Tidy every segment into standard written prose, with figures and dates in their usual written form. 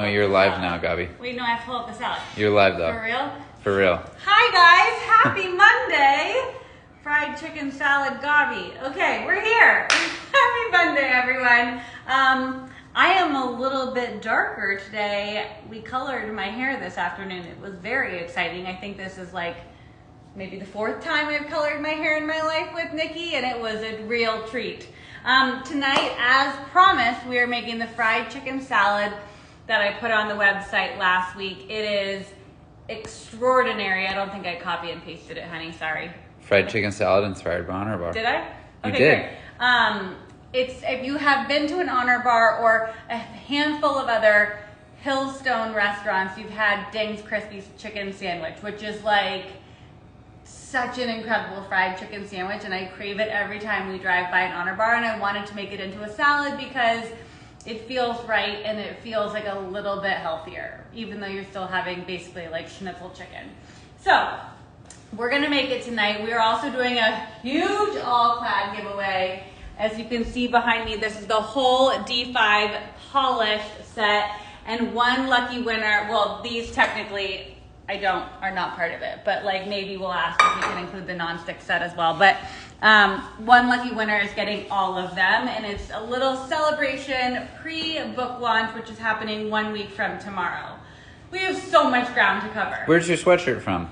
Oh, you're live now, Gaby. Wait, no, I have to pull up the salad. You're live though. For real? For real. Hi guys, happy Monday. Fried chicken salad Gaby. Okay, we're here. Happy Monday, everyone. I am a little bit darker today. We colored my hair this afternoon. It was very exciting. I think this is like maybe the 4th time I've colored my hair in my life with Nikki, and it was a real treat. Tonight, as promised, we are making the fried chicken salad that I put on the website last week. It is extraordinary. I don't think I copy and pasted it, honey. Sorry. Fried chicken salad inspired by Honor Bar. Did I? You Okay, did. great. It's if you have been to an Honor Bar or a handful of other Hillstone restaurants, you've had Ding's Crispy Chicken Sandwich, which is like such an incredible fried chicken sandwich, and I crave it every time we drive by an Honor Bar, and I wanted to make it into a salad because it feels right and it feels like a little bit healthier, even though you're still having basically like schnitzel chicken. So we're gonna make it tonight. We are also doing a huge all-clad giveaway. As you can see behind me, this is the whole D5 polished set, and one lucky winner, well, these technically are not part of it, but like maybe we'll ask if we can include the non-stick set as well. But one lucky winner is getting all of them, and it's a little celebration pre-book launch, which is happening 1 week from tomorrow. We have so much ground to cover. Where's your sweatshirt from?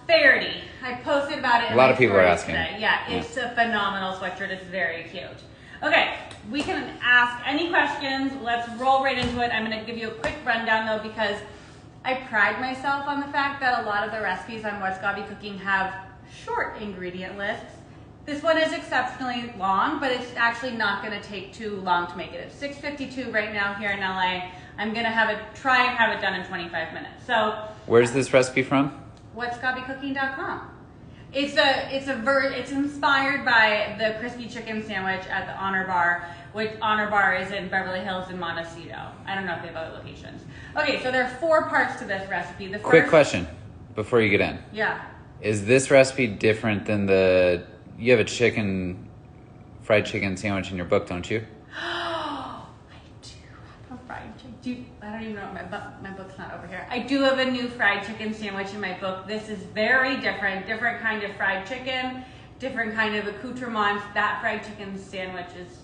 Faherty. I posted about it. A lot of people are asking. Today. Yeah, it's a phenomenal sweatshirt. It's very cute. Okay, we can ask any questions. Let's roll right into it. I'm going to give you a quick rundown though, because I pride myself on the fact that a lot of the recipes on What's Gaby Cooking have short ingredient lists. This one is exceptionally long, but it's actually not going to take too long to make it. It's 6:52 right now here in LA. I'm going to try and have it done in 25 minutes. So, where's this recipe from? whatsgabycooking.com. It's inspired by the crispy chicken sandwich at the Honor Bar, which Honor Bar is in Beverly Hills and Montecito. I don't know if they have other locations. Okay, so there are 4 parts to this recipe. The first, Quick question before you get in. Yeah. Is this recipe different than you have a fried chicken sandwich in your book, don't you? I do have a fried chicken. I don't even know my book's not over here. I do have a new fried chicken sandwich in my book. This is very different kind of fried chicken, different kind of accoutrements. That fried chicken sandwich is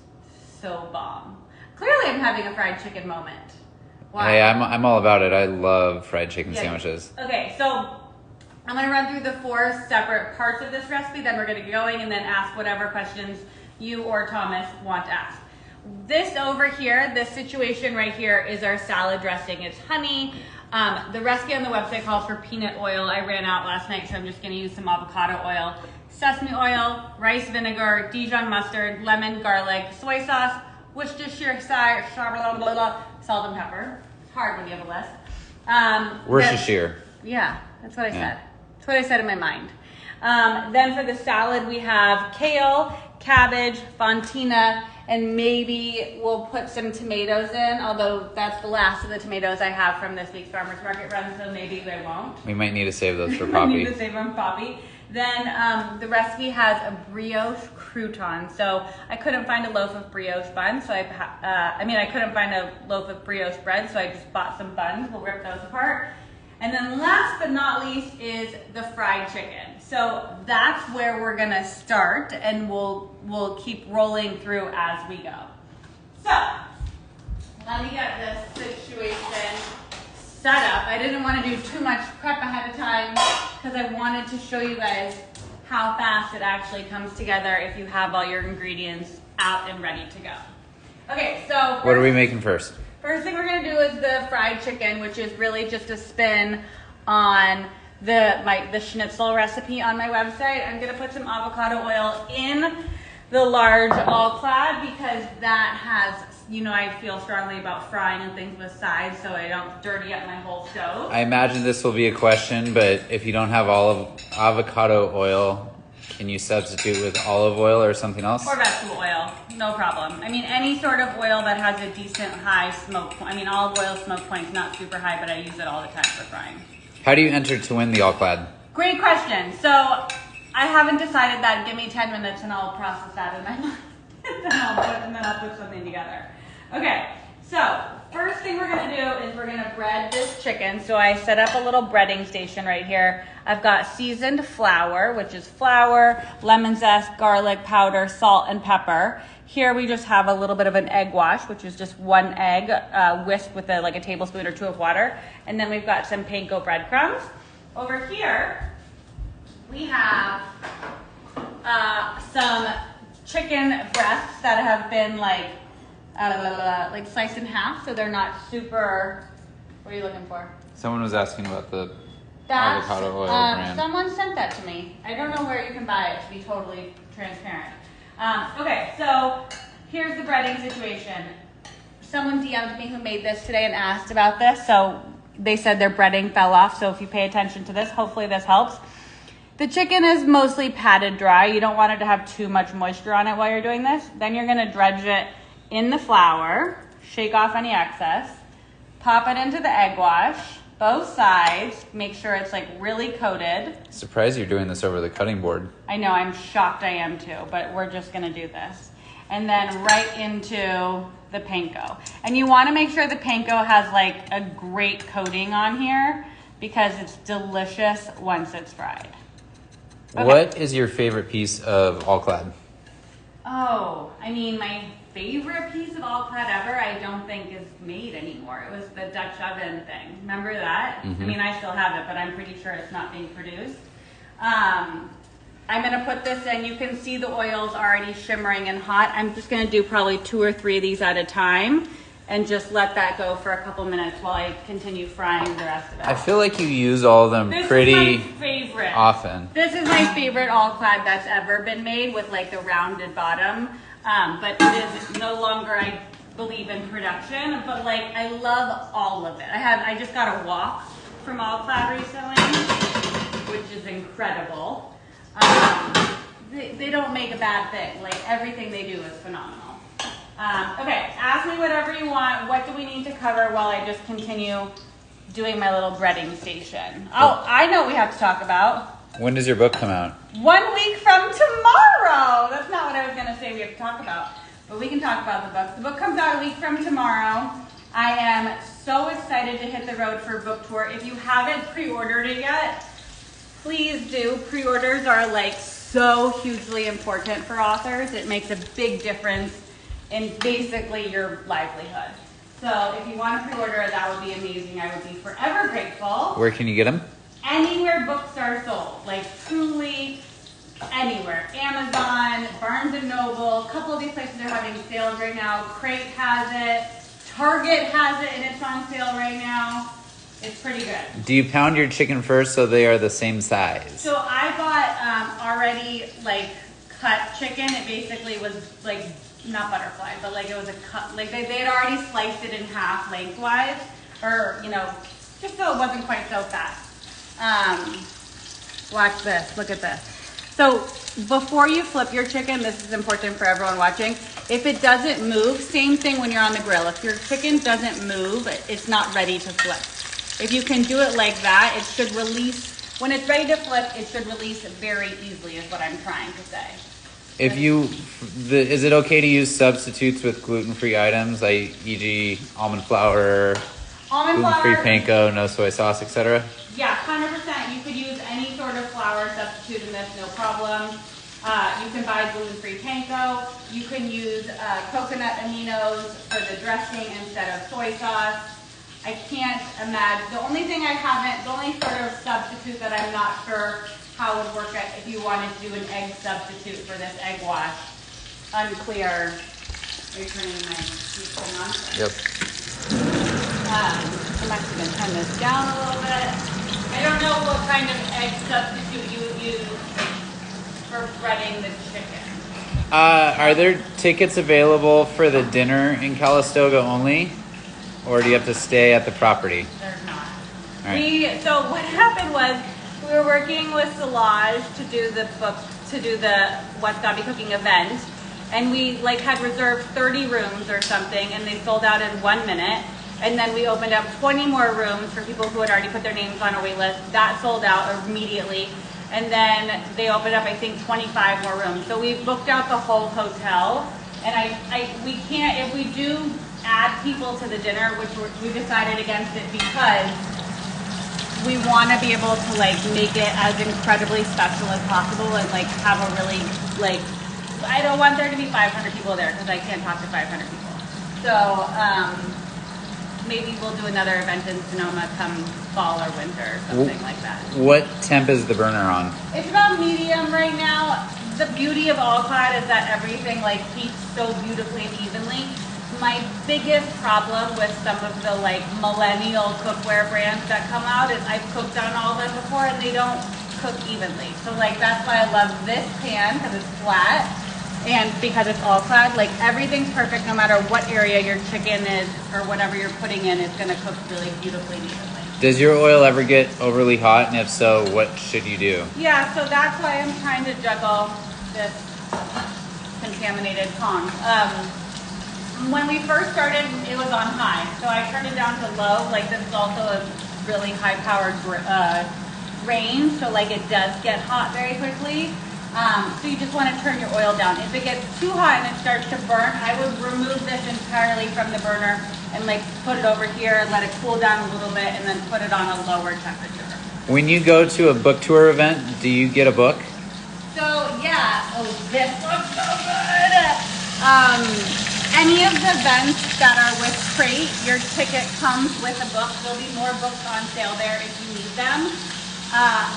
so bomb. Clearly I'm having a fried chicken moment. Wow. Hey, I'm all about it. I love fried chicken sandwiches. Okay, so I'm going to run through the 4 separate parts of this recipe, then we're going to get going and then ask whatever questions you or Thomas want to ask. This over here, this situation right here is our salad dressing. It's honey. The recipe on the website calls for peanut oil. I ran out last night, so I'm just going to use some avocado oil, sesame oil, rice vinegar, Dijon mustard, lemon, garlic, soy sauce, Worcestershire sauce, salt and pepper. It's hard when you have a list. Worcestershire. Yeah, that's what I said. That's what I said in my mind. Then for the salad, we have kale, cabbage, fontina, and maybe we'll put some tomatoes in, although that's the last of the tomatoes I have from this week's farmer's market run, so maybe I won't. We might need to save those for We Poppy. need to save them Poppy. Then the recipe has a brioche crouton. So I couldn't find a loaf of brioche bun, so I couldn't find a loaf of brioche bread, so I just bought some buns. We'll rip those apart. And then last but not least is the fried chicken. So that's where we're gonna start, and we'll keep rolling through as we go. So let me get this situation set up. I didn't want to do too much prep ahead of time because I wanted to show you guys how fast it actually comes together if you have all your ingredients out and ready to go. Okay, so What are we making first? First thing we're gonna do is the fried chicken, which is really just a spin on the schnitzel recipe on my website. I'm gonna put some avocado oil in the large all-clad because that has, I feel strongly about frying and things with sides so I don't dirty up my whole stove. I imagine this will be a question, but if you don't have avocado oil, can you substitute with olive oil or something else? Or vegetable oil, no problem. I mean, any sort of oil that has a decent high smoke point. I mean, olive oil smoke point's not super high, but I use it all the time for frying. How do you enter to win the all-clad? Great question. So I haven't decided that. Give me 10 minutes and I'll process that in my mind. and then I'll put something together. Okay, so first thing we're gonna do we're gonna bread this chicken. So I set up a little breading station right here. I've got seasoned flour, which is flour, lemon zest, garlic powder, salt, and pepper. Here we just have a little bit of an egg wash, which is just one egg whisked with like a tablespoon or two of water. And then we've got some panko breadcrumbs. Over here, we have some chicken breasts that have been like sliced in half, so they're not super. What are you looking for? Someone was asking about the avocado oil brand. Someone sent that to me. I don't know where you can buy it, to be totally transparent. Okay, so here's the breading situation. Someone DM'd me who made this today and asked about this. So they said their breading fell off. So if you pay attention to this, hopefully this helps. The chicken is mostly patted dry. You don't want it to have too much moisture on it while you're doing this. Then you're gonna dredge it in the flour, shake off any excess, pop it into the egg wash, both sides, make sure it's like really coated. Surprised you're doing this over the cutting board. I know, I'm shocked I am too, but we're just gonna do this. And then right into the panko. And you wanna make sure the panko has like a great coating on here because it's delicious once it's fried. Okay. What is your favorite piece of all clad? Oh, I mean, my favorite piece of all clad ever, I don't think is made anymore. It was the Dutch oven thing. Remember that? Mm-hmm. I mean, I still have it, but I'm pretty sure it's not being produced. I'm gonna put this in. You can see the oil's already shimmering and hot. I'm just gonna do probably 2 or 3 of these at a time and just let that go for a couple minutes while I continue frying the rest of it. I feel like you use all of them This pretty is my favorite. often. This is my favorite all clad that's ever been made with like the rounded bottom. But it is no longer, I believe, in production. But like, I love all of it. I just got a wok from All Clad recently, which is incredible. They don't make a bad thing. Like everything they do is phenomenal. Okay, ask me whatever you want. What do we need to cover while I just continue doing my little breading station? Oh, I know what we have to talk about. When does your book come out? 1 week from tomorrow. That's not what I was going to say we have to talk about, but we can talk about the book. The book comes out a week from tomorrow. I am so excited to hit the road for book tour. If you haven't pre-ordered it yet, please do. Pre-orders are like so hugely important for authors. It makes a big difference in basically your livelihood. So if you want to pre-order it, that would be amazing. I would be forever grateful. Where can you get them? Anywhere books are sold, like truly anywhere. Amazon, Barnes & Noble, a couple of these places are having sales right now. Crate has it, Target has it, and it's on sale right now. It's pretty good. Do you pound your chicken first so they are the same size? So I bought already like cut chicken. It basically was like, not butterfly, but like it was a cut, like they had already sliced it in half lengthwise, or just so it wasn't quite so fat. Watch this, look at this. So before you flip your chicken, this is important for everyone watching. If it doesn't move, same thing when you're on the grill. If your chicken doesn't move, it's not ready to flip. If you can do it like that, it should release, when it's ready to flip, it should release very easily is what I'm trying to say. If you, is it okay to use substitutes with gluten-free items, like e.g. almond flour, gluten-free panko, no soy sauce, etc.? Yeah, 100%. You could use any sort of flour substitute in this, no problem. You can buy gluten-free panko. You can use coconut aminos for the dressing instead of soy sauce. I can't imagine. The only thing I haven't, the only sort of substitute that I'm not sure how would work if you wanted to do an egg substitute for this egg wash. Unclear. Are you turning my thing on? Yep. I'm actually going to turn this down a little bit. I don't know what kind of egg substitute you would use for breading the chicken. Are there tickets available for the dinner in Calistoga only? Or do you have to stay at the property? There's not. All right. So what happened was we were working with Solage to do the book, to do the What's Gaby Cooking event. And we had reserved 30 rooms or something, and they sold out in 1 minute. And then we opened up 20 more rooms for people who had already put their names on a wait list. That sold out immediately. And then they opened up, I think, 25 more rooms. So we booked out the whole hotel. And we can't, if we do add people to the dinner, which we decided against it because we want to be able to like make it as incredibly special as possible and like have a really like, I don't want there to be 500 people there because I can't talk to 500 people. So maybe we'll do another event in Sonoma come fall or winter or something like that. What temp is the burner on? It's about medium right now. The beauty of all-clad is that everything like heats so beautifully and evenly. My biggest problem with some of the like millennial cookware brands that come out is I've cooked on all of them before and they don't cook evenly. So like that's why I love this pan because it's flat and because it's all clad. Like everything's perfect no matter what area your chicken is or whatever you're putting in, it's gonna cook really beautifully and evenly. Does your oil ever get overly hot? And if so, what should you do? Yeah, so that's why I'm trying to juggle this contaminated tong. When we first started, it was on high, so I turned it down to low. Like this is also a really high-powered range, so like it does get hot very quickly. So you just want to turn your oil down. If it gets too hot and it starts to burn, I would remove this entirely from the burner and like put it over here and let it cool down a little bit, and then put it on a lower temperature. When you go to a book tour event, do you get a book? So yeah, oh this looks so good. Any of the events that are with Crate, your ticket comes with a book. There'll be more books on sale there if you need them.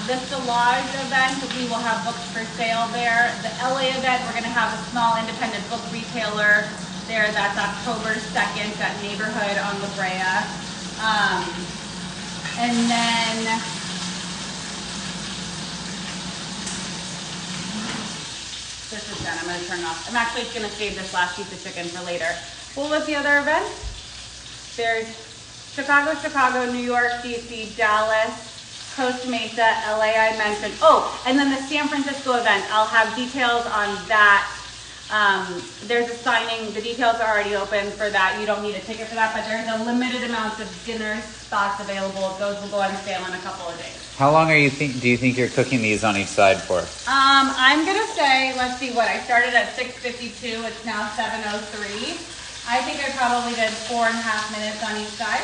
The Solage event, we will have books for sale there. The LA event, we're going to have a small independent book retailer there. That's October 2nd at Neighborhood on La Brea. And then this is done. I'm going to turn it off. I'm actually going to save this last piece of chicken for later. What was the other event? There's Chicago, New York, DC, Dallas, Costa Mesa, LA I mentioned. Oh, and then the San Francisco event. I'll have details on that. There's a signing. The details are already open for that. You don't need a ticket for that, but there's a limited amount of dinner spots available. Those will go on sale in a couple of days. How long do you think you're cooking these on each side for? I'm gonna say, let's see what I started at 6:52. It's now 7:03. I think I probably did 4.5 minutes on each side.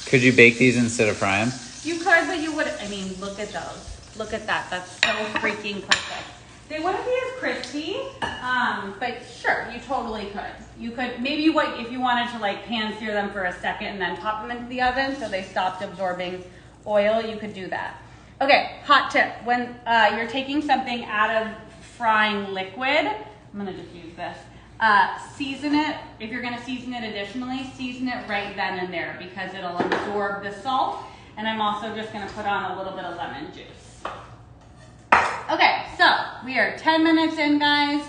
Could you bake these instead of fry them? You could, but you would. I mean, look at those. Look at that. That's so freaking perfect. They wouldn't be as crispy, but sure, you totally could. You could maybe if you wanted to like pan sear them for a second and then pop them into the oven so they stopped absorbing oil. You could do that. Okay, hot tip. When you're taking something out of frying liquid, I'm gonna just use this. Season it. If you're gonna season it additionally, season it right then and there because it'll absorb the salt. And I'm also just gonna put on a little bit of lemon juice. Okay, so we are 10 minutes in, guys,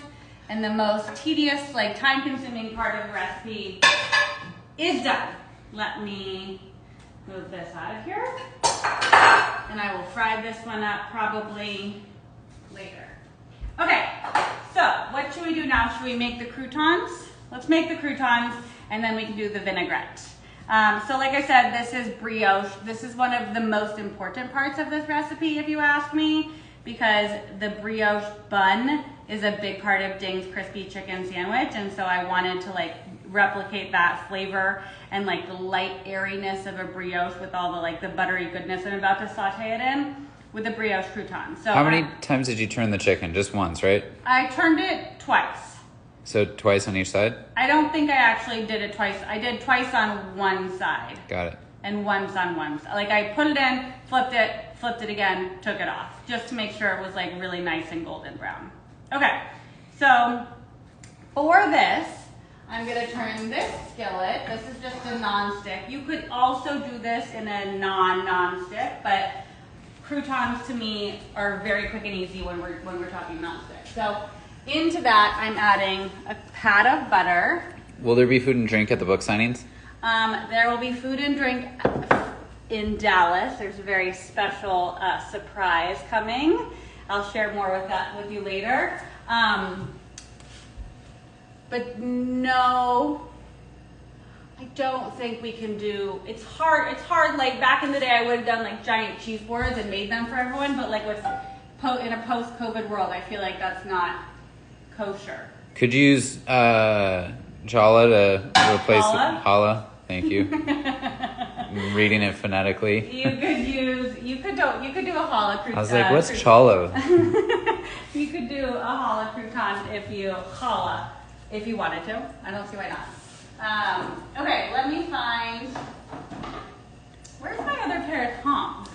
and the most tedious, like time-consuming part of the recipe is done. Let me move this out of here. And I will fry this one up probably later. Okay, so what should we do now? Should we make the croutons? Let's make the croutons and then we can do the vinaigrette. So like I said, this is brioche. This is one of the most important parts of this recipe, if you ask me, because the brioche bun is a big part of Ding's crispy chicken sandwich. And so I wanted to like replicate that flavor and like the light airiness of a brioche with all the like the buttery goodness I'm about to saute it in with the brioche crouton. So how many times did you turn the chicken? Just once, right? I turned it twice. So twice on each side? I don't think I actually did it twice. I did twice on one side. Got it. And once on one side. Like I put it in, flipped it again, took it off, just to make sure it was like really nice and golden brown. Okay, so for this, I'm gonna turn this skillet. This is just a non-stick. You could also do this in a non-stick, but croutons to me are very quick and easy when we're talking non-stick. So into that, I'm adding a pat of butter. Will there be food and drink at the book signings? There will be food and drink in Dallas. There's a very special surprise coming. I'll share more with you later. But no, I don't think we can do, it's hard, like back in the day I would have done like giant cheese boards and made them for everyone, but like in a post-COVID world, I feel like that's not kosher. Could you use Challah to replace Challah? challah. Thank you. I'm reading it phonetically. You could do a challah crouton. I was like, what's challah? You could do a challah crouton if you wanted to. I don't see why not. Okay, let me find. Where's my other pair of tongs?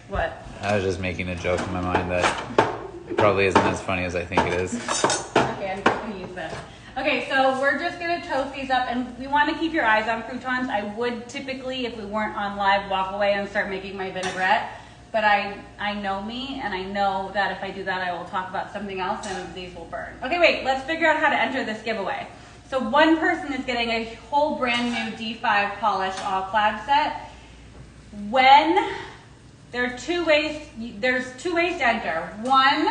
What? I was just making a joke in my mind that probably isn't as funny as I think it is. Okay, I'm just gonna use this. Okay, so we're just gonna toast these up, and we want to keep your eyes on croutons. I would typically, if we weren't on live, walk away and start making my vinaigrette. But I know me, and I know that if I do that, I will talk about something else, and these will burn. Okay, wait, let's figure out how to enter this giveaway. So one person is getting a whole brand new D5 polished all clad set. There's two ways to enter. One,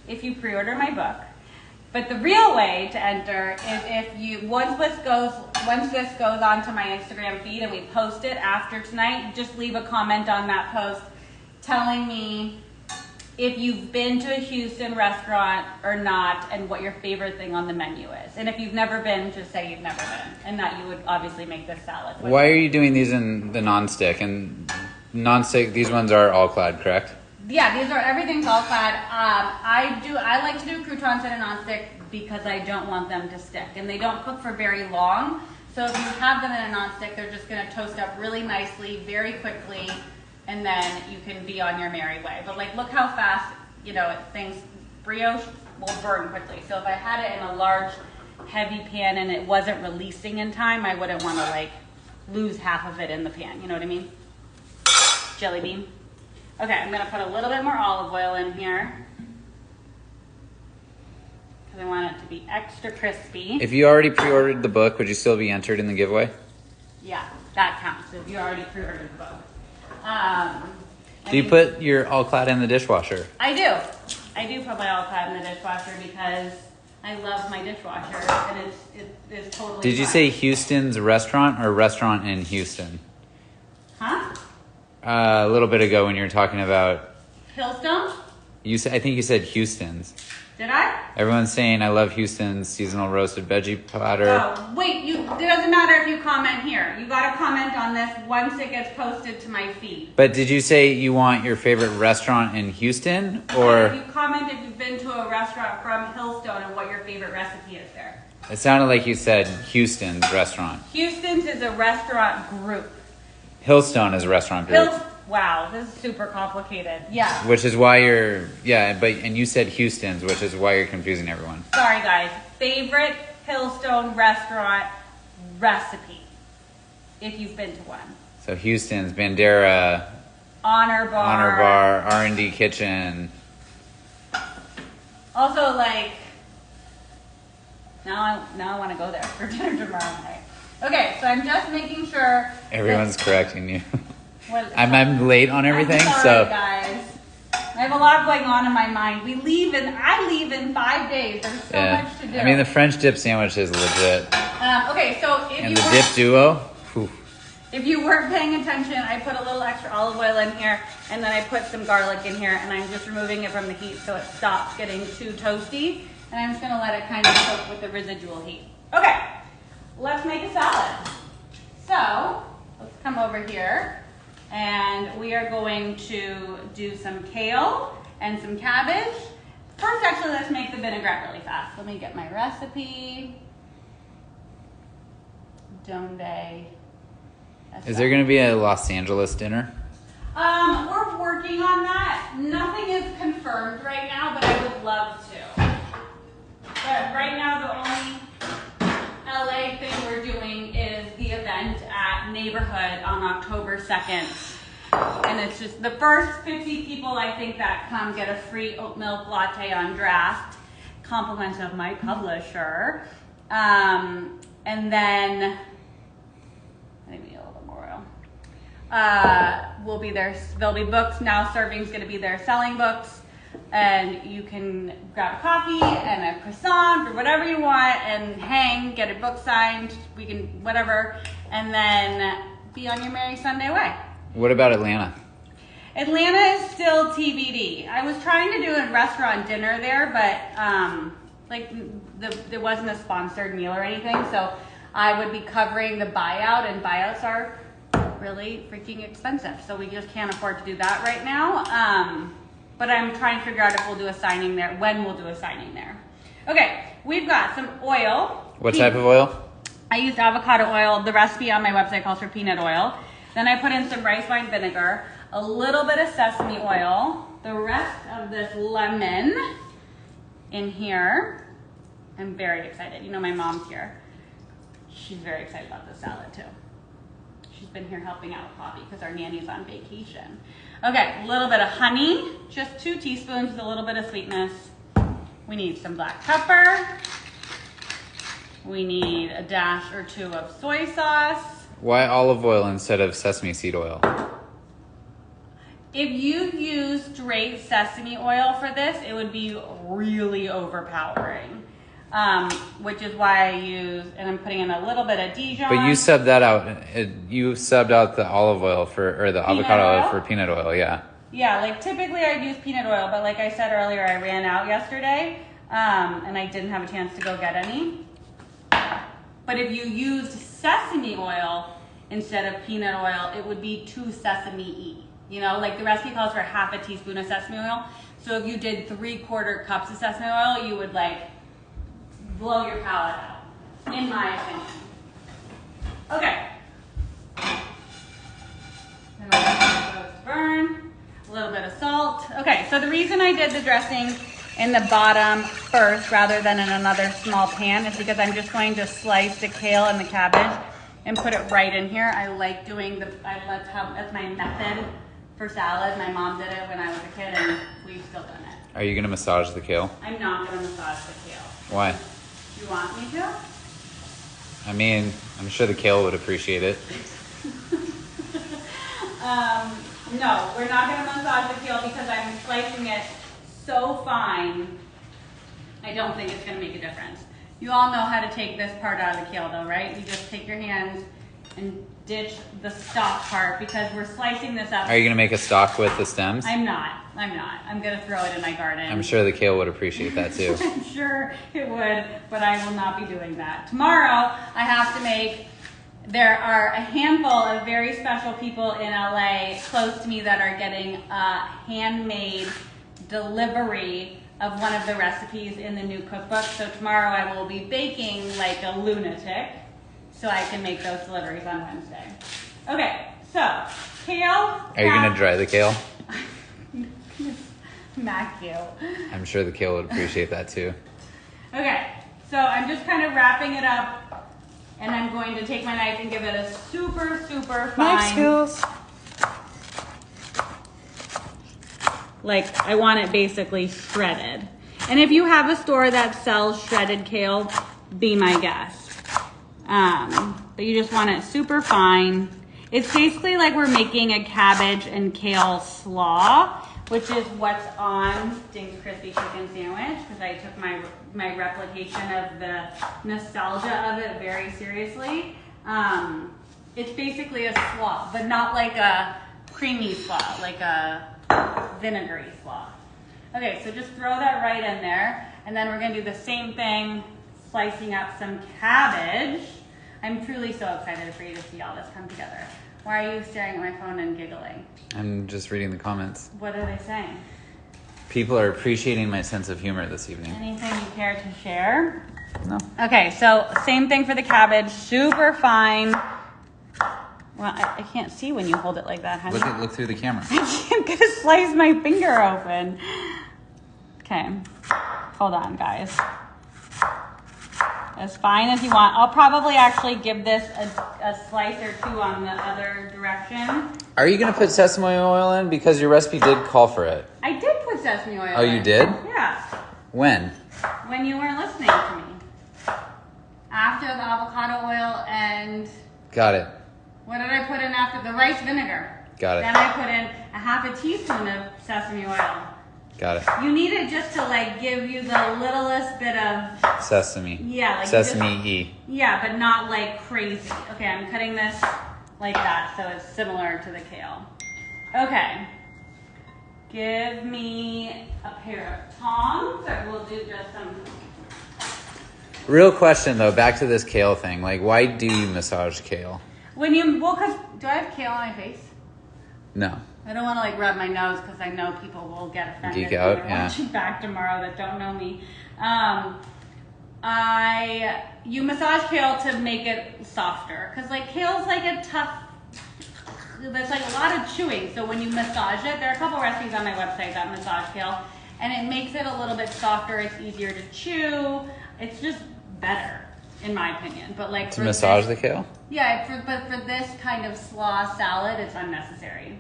if you pre-order my book. But the real way to enter is if you once this goes onto my Instagram feed and we post it after tonight, just leave a comment on that post telling me if you've been to a Houston restaurant or not and what your favorite thing on the menu is. And if you've never been, just say you've never been and that you would obviously make this salad. Why are you doing these in the non-stick? And non-stick, these ones are all clad, correct? Yeah, everything's all clad. I like to do croutons in a nonstick because I don't want them to stick, and they don't cook for very long. So if you have them in a nonstick, they're just going to toast up really nicely, very quickly, and then you can be on your merry way. But like, look how fast, brioche will burn quickly. So if I had it in a large, heavy pan and it wasn't releasing in time, I wouldn't want to lose half of it in the pan. You know what I mean? Jelly bean. Okay, I'm going to put a little bit more olive oil in here because I want it to be extra crispy. If you already pre-ordered the book, would you still be entered in the giveaway? Yeah, that counts if you already pre-ordered the book. Do you put your all clad in the dishwasher? I do. I do put my all clad in the dishwasher because I love my dishwasher and it is totally Did you fine. say Houston's restaurant or restaurant in Houston? Huh? A little bit ago when you were talking about Hillstone? I think you said Houston's. Did I? Everyone's saying I love Houston's seasonal roasted veggie platter. Oh, wait, it doesn't matter if you comment here. You got to comment on this once it gets posted to my feed. But did you say you want your favorite restaurant in Houston or? If you comment if you've been to a restaurant from Hillstone and what your favorite recipe is there. It sounded like you said Houston's restaurant. Houston's is a restaurant group. Hillstone is a restaurant group. Wow, this is super complicated. Yeah. Which is why and you said Houston's, which is why you're confusing everyone. Sorry guys. Favorite Hillstone restaurant recipe, if you've been to one. So Houston's, Bandera, Honor Bar, R&D Kitchen. Also, now I want to go there for dinner tomorrow night. Okay, so I'm just making sure. Everyone's correcting you. I'm late on everything, I'm sorry, so guys. I have a lot going on in my mind. I leave in 5 days. There's so much to do. I mean, the French dip sandwich is legit. Okay, so And the dip duo. Whew. If you weren't paying attention, I put a little extra olive oil in here, and then I put some garlic in here, and I'm just removing it from the heat so it stops getting too toasty. And I'm just gonna let it kind of cook with the residual heat. Okay, let's make a salad. So let's come over here. And we are going to do some kale and some cabbage. First, actually, let's make the vinaigrette really fast. Let me get my recipe. Donde. Is there going to be a Los Angeles dinner? We're working on that. Nothing is confirmed right now, but I would love to. But right now, the only LA thing we're doing is the event at Neighborhood on October 2nd. And it's just the first 50 people I think that come get a free oat milk latte on draft. Compliments of my publisher. And then, I think we need a little bit more oil. We'll be there. There'll be books. Now Serving's going to be there selling books. And you can grab a coffee and a croissant or whatever you want and hang, get a book signed, we can, whatever, and then be on your merry Sunday way. What about Atlanta? Atlanta is still TBD. I was trying to do a restaurant dinner there, but Like there wasn't a sponsored meal or anything, so I would be covering the buyout, and buyouts are really freaking expensive. So we just can't afford to do that right now. But I'm trying to figure out if we'll do a signing there, when we'll do a signing there. Okay, we've got some oil. What type of oil? I used avocado oil. The recipe on my website calls for peanut oil. Then I put in some rice wine vinegar, a little bit of sesame oil, the rest of this lemon in here. I'm very excited. You know, my mom's here. She's very excited about this salad too. She's been here helping out with Poppy because our nanny's on vacation. Okay, a little bit of honey, just 2 teaspoons with a little bit of sweetness. We need some black pepper. We need a dash or 2 of soy sauce. Why olive oil instead of sesame seed oil? If you use straight sesame oil for this, it would be really overpowering. Which is why I use, and I'm putting in a little bit of Dijon. But you subbed that out. You subbed out the olive oil or the avocado oil for peanut oil, yeah. Yeah, like typically I'd use peanut oil, but like I said earlier, I ran out yesterday, and I didn't have a chance to go get any. But if you used sesame oil instead of peanut oil, it would be too sesame-y. You know, like the recipe calls for half a teaspoon of sesame oil. So if you did 3/4 cups of sesame oil, you would like blow your palate out, in my opinion. Okay. And let those burn. A little bit of salt. Okay, so the reason I did the dressing in the bottom first rather than in another small pan is because I'm just going to slice the kale and the cabbage and put it right in here. I like doing that's my method for salad. My mom did it when I was a kid, and we've still done it. Are you going to massage the kale? I'm not going to massage the kale. Why? You want me to? I mean, I'm sure the kale would appreciate it. No, we're not going to massage the kale because I'm slicing it so fine. I don't think it's going to make a difference. You all know how to take this part out of the kale though, right? You just take your hands and ditch the stalk part because we're slicing this up. Are you going to make a stalk with the stems? I'm not. I'm going to throw it in my garden. I'm sure the kale would appreciate that too. I'm sure it would, but I will not be doing that. Tomorrow, I have to make, there are a handful of very special people in LA close to me that are getting a handmade delivery of one of the recipes in the new cookbook. So tomorrow I will be baking like a lunatic so I can make those deliveries on Wednesday. Okay, so kale. Are you going to dry the kale? Smack you. I'm sure the kale would appreciate that too. Okay, so I'm just kind of wrapping it up, and I'm going to take my knife and give it a super, super fine. Knife skills. Like, I want it basically shredded. And if you have a store that sells shredded kale, be my guest. But you just want it super fine. It's basically like we're making a cabbage and kale slaw, which is what's on Dink's Crispy Chicken Sandwich, because I took my replication of the nostalgia of it very seriously. It's basically a slaw, but not like a creamy slaw, like a vinegary slaw. Okay, so just throw that right in there, and then we're gonna do the same thing, slicing up some cabbage. I'm truly so excited for you to see all this come together. Why are you staring at my phone and giggling? I'm just reading the comments. What are they saying? People are appreciating my sense of humor this evening. Anything you care to share? No. Okay, so same thing for the cabbage, super fine. Well, I can't see when you hold it like that, honey. Look through the camera. I'm gonna slice my finger open. Okay, hold on, guys. As fine as you want. I'll probably actually give this a slice or two on the other direction. Are you going to put sesame oil in? Because your recipe did call for it. I did put sesame oil in. Oh, you did? Yeah. When? When you weren't listening to me. After the avocado oil and... Got it. What did I put in after? The rice vinegar. Got it. Then I put in a half a teaspoon of sesame oil. Got it. You need it just to like give you the littlest bit of sesame. Yeah, like sesame-y. Yeah, but not like crazy. Okay, I'm cutting this like that so it's similar to the kale. Okay. Give me a pair of tongs, or we'll do just some Real question though, back to this kale thing. Like, why do you massage kale? Cause do I have kale on my face? No. I don't want to like rub my nose because I know people will get offended Geek out, when they're watching back tomorrow that don't know me. You massage kale to make it softer because like kale's like a tough. There's like a lot of chewing, so when you massage it, there are a couple recipes on my website that massage kale, and it makes it a little bit softer. It's easier to chew. It's just better, in my opinion. But like to massage the kale? Yeah, but for this kind of slaw salad, it's unnecessary.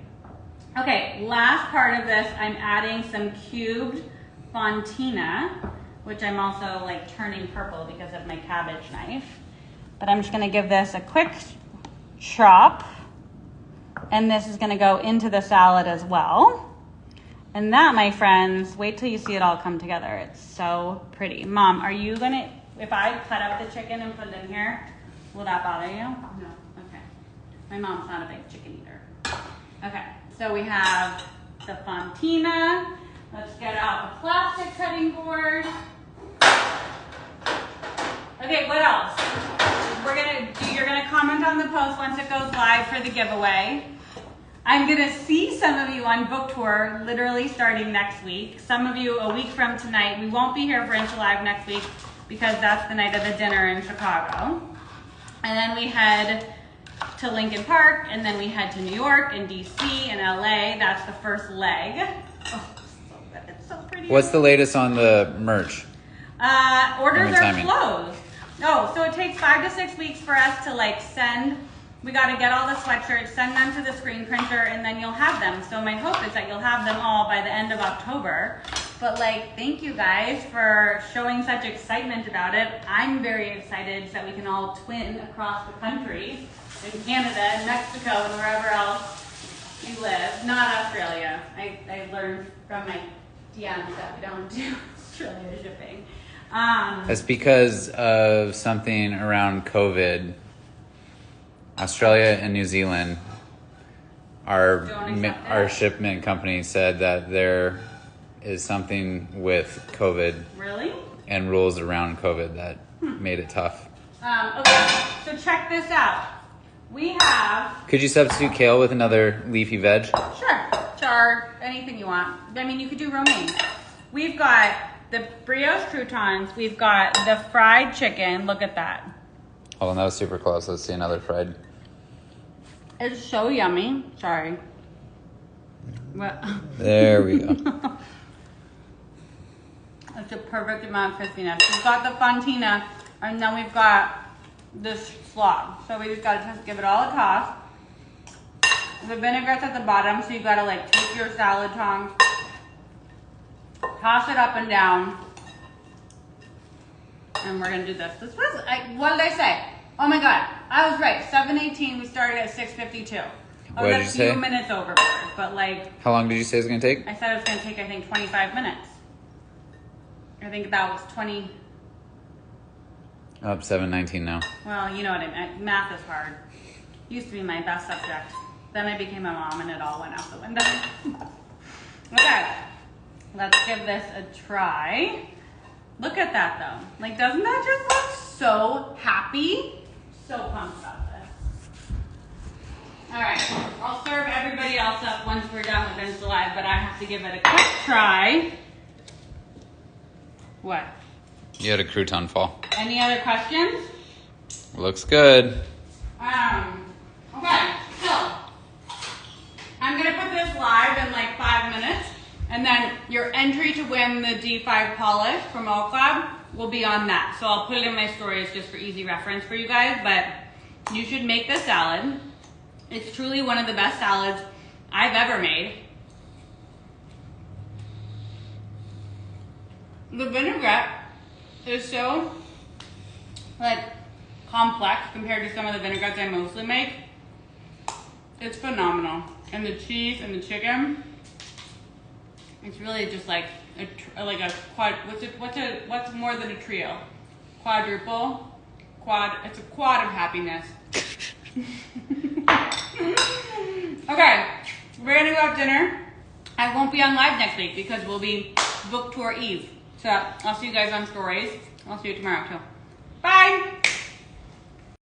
Okay, last part of this, I'm adding some cubed fontina, which I'm also like turning purple because of my cabbage knife. But I'm just gonna give this a quick chop. And this is gonna go into the salad as well. And that, my friends, wait till you see it all come together. It's so pretty. Mom, are you gonna, if I cut up the chicken and put it in here, will that bother you? No, okay. My mom's not a big chicken eater. Okay, so we have the fontina. Let's get out the plastic cutting board. Okay, what else? You're gonna comment on the post once it goes live for the giveaway. I'm gonna see some of you on book tour literally starting next week. Some of you a week from tonight. We won't be here for Insta Live next week because that's the night of the dinner in Chicago. And then we head to Lincoln Park, and then we head to New York and DC and LA. That's the first leg. Oh, so good. It's so pretty. What's the latest on the merch? Orders are closed. Oh, so it takes 5 to 6 weeks for us to like send. We got to get all the sweatshirts, send them to the screen printer, and then you'll have them. So my hope is that you'll have them all by the end of October. But like, thank you guys for showing such excitement about it. I'm very excited so that we can all twin across the country in Canada and Mexico and wherever else you live. Not Australia. I learned from my DMs that we don't do Australia shipping. That's because of something around COVID. Australia and New Zealand, our shipment company said that there is something with COVID. Really? And rules around COVID that made it tough. Okay, so check this out. We have... Could you substitute kale with another leafy veg? Sure. Chard, anything you want. I mean, you could do romaine. We've got the brioche croutons. We've got the fried chicken. Look at that. Hold on, that was super close. Let's see another fried. It's so yummy. Sorry. What? There we go. It's a perfect amount of crispiness. We've got the fontina, and then we've got this slaw. So we just gotta just give it all a toss. The vinaigrette's at the bottom, so you gotta like take your salad tongs, toss it up and down, and we're gonna do this. This was, what did I say? Oh my God, I was right. 7:18. We started at 6:52. I was a few minutes over, but like. How long did you say it was gonna take? I said it was gonna take, I think, 25 minutes. I think that was 20. Up 7:19 now. Well, you know what I mean. Math is hard. Used to be my best subject. Then I became a mom and it all went out the window. Okay, let's give this a try. Look at that though. Like, doesn't that just look so happy? So pumped about this. All right, I'll serve everybody else up once we're done with Insta Live, but I have to give it a quick try. What? You had a crouton fall. Any other questions? Looks good. Okay, so I'm gonna put this live in like 5 minutes, and then your entry to win the D5 polish from Oak Lab will be on that. So I'll put it in my stories just for easy reference for you guys, but you should make this salad. It's truly one of the best salads I've ever made. The vinaigrette is so like complex compared to some of the vinaigrettes I mostly make. It's phenomenal. And the cheese and the chicken, it's really just like a quad. What's more than a trio? Quadruple, quad. It's a quad of happiness. Okay, we're gonna go have dinner. I won't be on live next week because we'll be book tour eve. So I'll see you guys on stories. I'll see you tomorrow too. Bye.